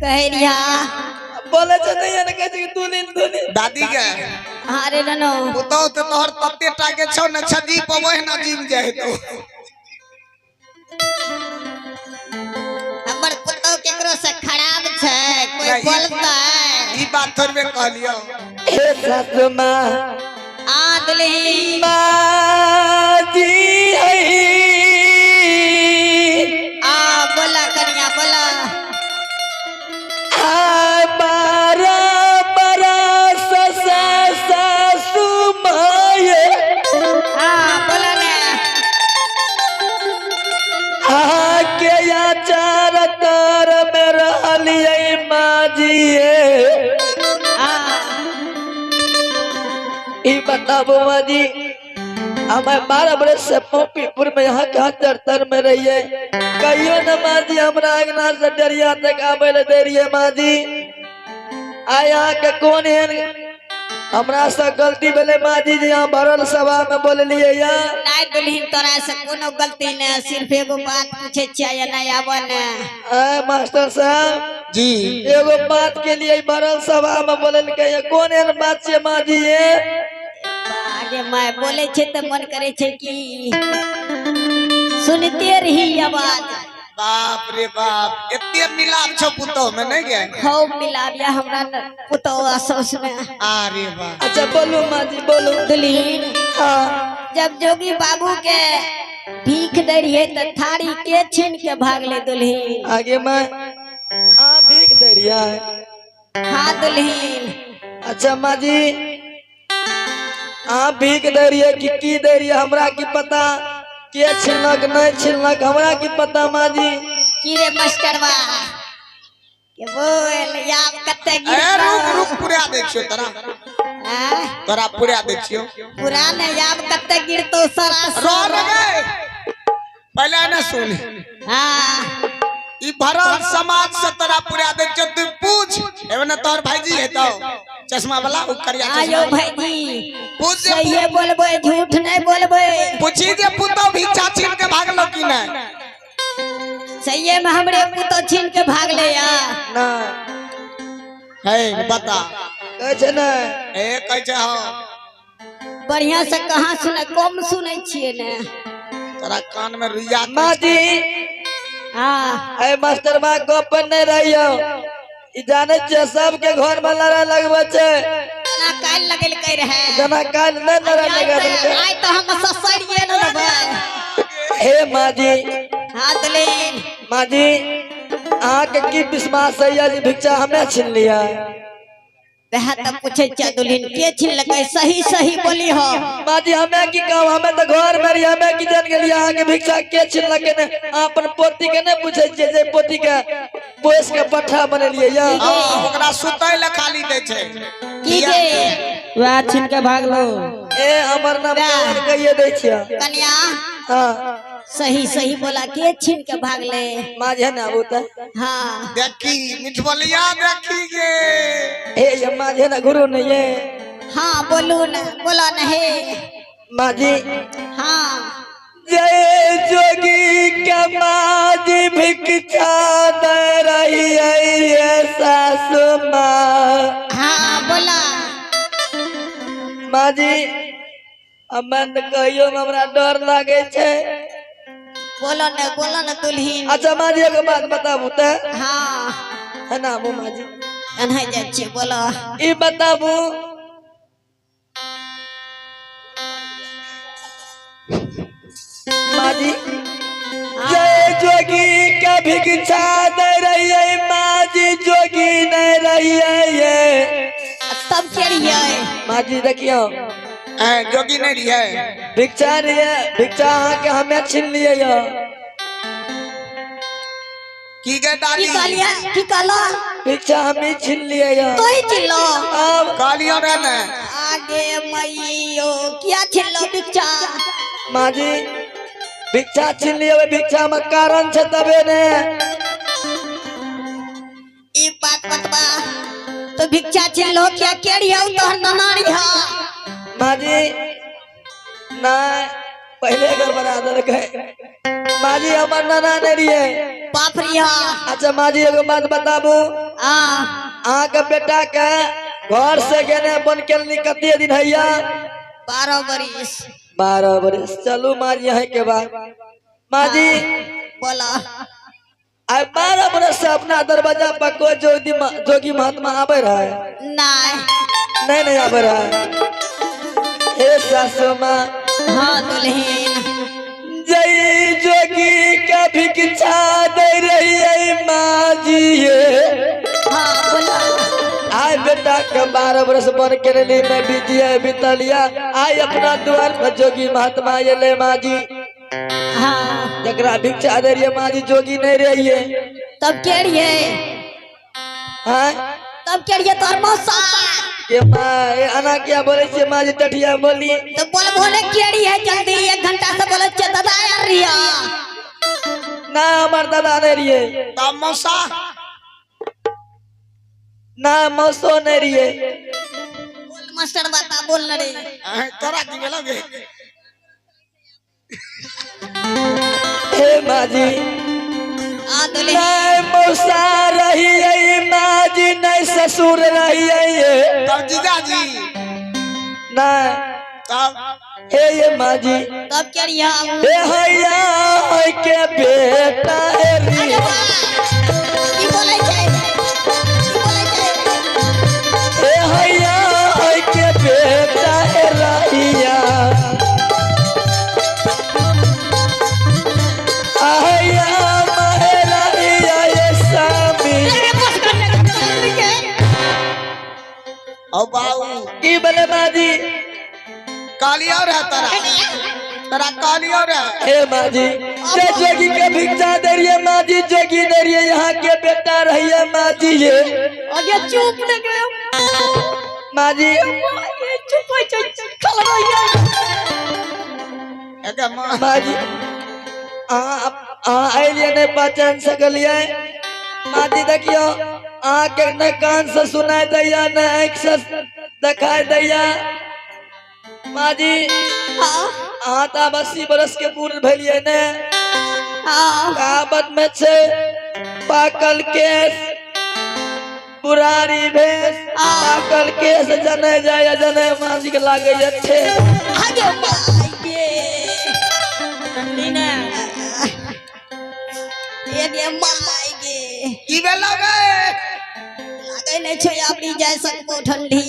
कहे रिया बोले छ नहीं है कहे दुलिन दादी के अरे ननो बताओ तो तोहर तत्ते टाके छौ न छजी पवै न जीव जाए तो हमर पुतो केकरो से खराब छै कोई बोलता ई बात थोड़बे कहलियो हे सासु मां आदली माजी आ बोला कन्या बोला हमारा बड़ा सासु माये हां बोला ने आके आचार तर में रहलिए माजिए ई बताबो माजी हमें 12 बरस से मोपीपुर में यहाँ कहाँ तर में रहिए कहियो न माजी हमरा अंगना से डरिया तक आवे ले दे रही है माजी आया के कौन है हमरा से गलती भेले माजी जी यहाँ भरल सभा में बोल लिए या नहीं दुल्हन तोरा से कोनो गलती ने सिर्फ एगो बात पूछे चाहिए नहीं आवा ने मास्टर साहब जी एगो बात के लिए भरल सभा में बोलल के कौन है बात से माजी ये आगे मैं बोले छे त मन करे छे कि सुनते रही आवाज बाप रे बाप एते मिलाप छौ पुतो में नहीं गे खूब मिलाविया हमरा पुतो असोस में अरे वाह अच्छा बोलो माजी बोलो दुल्हन हाँ जब जोगी बाबू के भीख दे रही त थारी के छीन के भाग ले दुल्हन आगे मैं भीख दे रिया है हाँ दुल्हन अच्छा माजी आप भीख दे रही है कि की दे रही है हमरा की पता के छिलक नहीं छिलक हमरा की पता माजी की रे मास्टरवा के बोल याब कते ए गिर रुक पूरा देखियो तोरा पूरा देखियो पुराने याब कते गिर तो सारा रो रे पहले ना सुन हां ई भरल समाज से तोरा पूरा देखियो तू पूछ एवे ना तोर भाईजी है तो चश्मा वाला उ करिया आयो चश्मा भाईजी पूछ सही बोलबे झूठ नहीं बोलबे पूछी जे पुतो भी चाचीन के भागलो कि ना सही में हमरे पुतो छीन के भाग ले या ना है बता कहे छै ना ए कह छै हो बढ़िया से कहां सुने कम सुनै छिए ने तोरा कान में रुइया माजी हां ए मास्टर बा गप नहीं रहियो ई जाने छै सबके घर में लड़ा लगबे छै ना काल लगल कह रहे जना काल नहीं लड़ा लगा आय तो हम ससरिए न लेबै हे माजी हां दुल्हन माजी आके की विश्वास है जी भिक्षा हमें छीन लिया वह तो पूछे छ दुल्हन के छीन लगे सही सही बोली हो माजी हमें की कहू हमें तो घर में रही हमें की जान गेलिए आके भिक्षा के छीन लगे ने अपन पोती के ने पूछे जे जे पोती के पोस के पठा बनलिए या ओकरा सुतै ले खाली दे छै की गे वह छीन के भाग लो ए हमर नाम कहिए दै छिया कन्या हां सही सही बोला के छीन के भाग ले माजी है ना बूता हां देखी मिठबलिया देखी गे ए ये माजी है ना गुरु नहीं है हां बोलू न बोला नहीं माजी हां जय जोगी के माजी भिक्षा दे रही है ये सासु मां हां बोला माजी अमन कहियो हमरा डर लागे छै बोलो न दुल्हन अच्छा माजी एगो बात बताबू त हां है ना वो माजी कन्हा जा छी बोलो ई बताबू माजी जय जोगी के भिक्षा दे रही है माजी जोगी नहीं रही है ये तब के रहिए माजी देखियो जोगी नहीं रही है भिक्षा नहीं है भिक्षा आके हमें छीन लिए या की गे दादी की कहलो भिक्षा हमें छीन लिए या तो ही चिल्लो अब कालिया रे ने आगे मैयो क्या चिल्लो भिक्षा माजी भिक्षा छीन लिए भिक्षा में कारण छै तबे ने ई बात बतबा तो भिक्षा चिल्लो क्या केड़ियो तो ननारी हा माजी ना पहले घर बना दल गए माजी हमर नाना ने रिए बाप रे हा अच्छा माजी एगो बात बताबू आ के बेटा के घर से गने बन के निकलते दिन हैया 12 बरिस 12 बरस। चलू माँ जी यहाँ के बाद माँ जी बोला आज 12 बरस से अपना दरवाजा पर कोई जोगी महात्मा आवे रहा है? नहीं नहीं आवे रहा है। हे सासू माँ हाँ दुल्हन जय जोगी का भिक्षा दे रही है माँ जी ये। हाँ बोला आय बेटा का 12 बरस बन के लिए मैं बितलिया आय अपना द्वार पर जोगी महात्मा ये ले माँ जी। हाँ जकरा भिक्षा दे रही है माँ जी जोगी नहीं रही है। तब के लिए हाँ तब के लिए तोर मौसा ये माँ ये आना क्या बोले छे माँ जी टठिया बोली तो बोले केड़ी है जल्दी 1 घंटा से बोले दादा यार रिया ना हमार दादा नहीं रही है तब मौसा ना मौसो नहीं रही है। बोल मास्टर बता बोल रे तोरा की बोलोगे हे माँ जी दुल्हन नहीं मौसा रही है माँ जी नहीं ससुर रही है ये तब जीजा जी ना तब हे ये माँ जी तब के रिया हे हैया के बेटा है री की बोले छै हे हैया के बेटा है रहिया हैया महरा रिया ये सामी ओ बाऊ की बले माँ जी कालिया रह तरा कालिया रह हे माँ जी जे जोगी के भिक्षा दे रही है माँ जी जोगी दे रही है यहाँ के बेटा रही है माँ जी ये अगे चुप न गयो माँ जी ये चुप हो चल रही एके मां माँ जी आइलिए ने पहचान सकलिए माँ जी देखियो के न कान से सुनाई दैया न आँख से दिखाई दैया माँ जी हां तो 80 बरस के पूर्ण भैलिए ने हां कहावत में छे पाकल केस पुरारी भेस पाकल केस जने जाय जने माँ जी के लागे अच्छे आगे माइके नीना ये दे माइके की बेलोगे लागे नहीं छै अपनी जाय सकबो ठंडी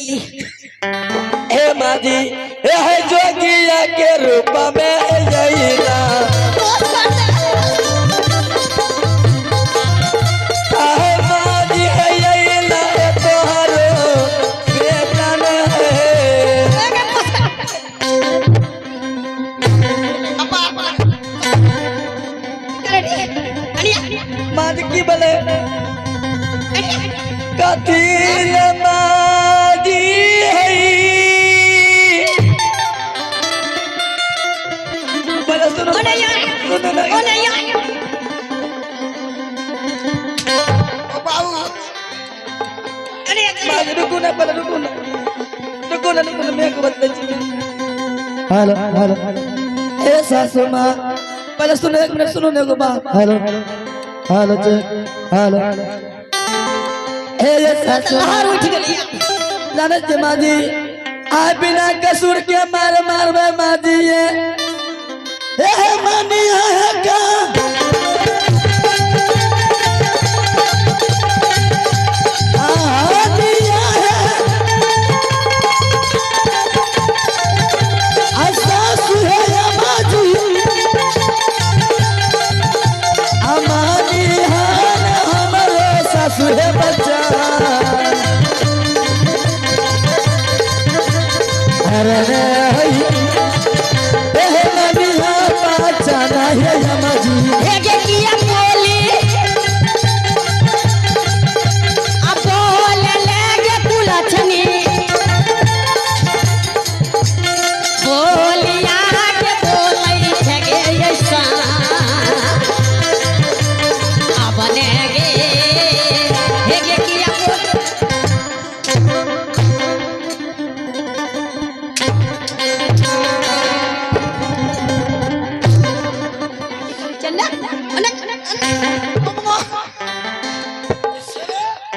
हे माँ जी हे जोगिया के रूप में जईना हे माँ जी जईना तोहरो बेटा ने माँ जी की बोले कथी माँ जी सुनो ओ बाऊ रुको ना पहले रुको ना मैं को बता छी हेलो ए सासू माँ पहले सुनो 1 मिनट सुनो ने को बात हेलो हेलो ए सासू बाहर उठ गई जाने जे माँ जी आ बिना कसूर के मारवे माँ जी ये मनिया का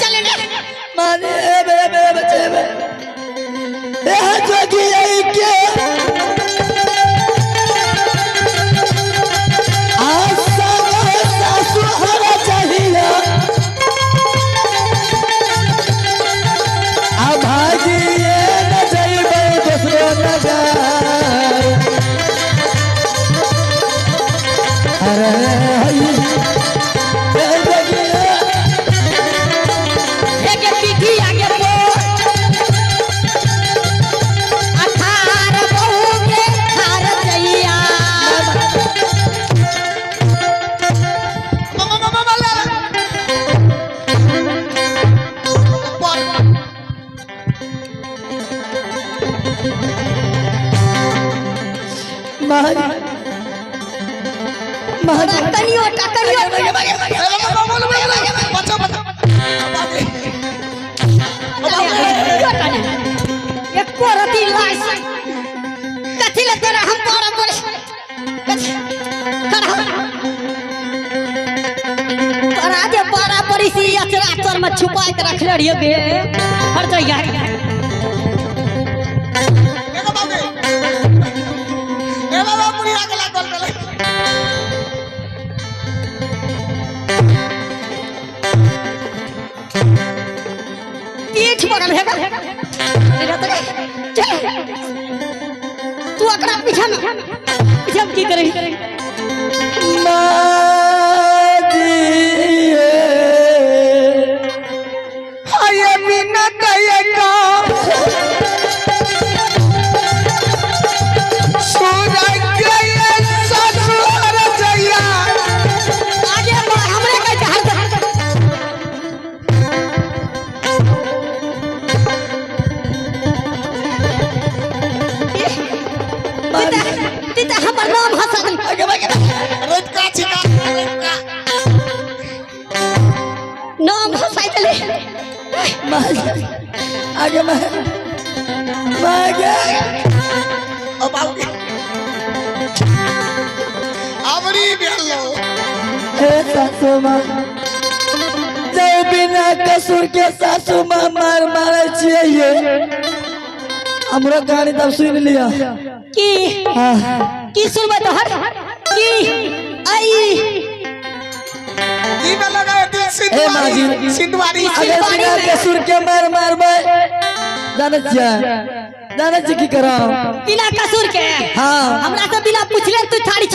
चल के पीठी आगे पोर अठार बहू के खार जइया टकनियो एको रति लाश कथी ले तेरा हम पारा पर तोरा जे पारा पड़ी सी अचरा तर में छुपा के रखले रहिए बे हर जगह पीठ बगल है तू अकरा पीछे में की करे हमर नाम हसन नाम हसाई चले आगे सासू माँ जय बिना कसूर के सासू माँ मार मारे चाहिए हमरो कहानी तब सुन लिया की सुनबे तो हट की आई में लगा सिंधवारी अगर बिना कसूर के मार जाने की करा बिना कसूर के हाँ हमरा से बिना पूछले तू थारी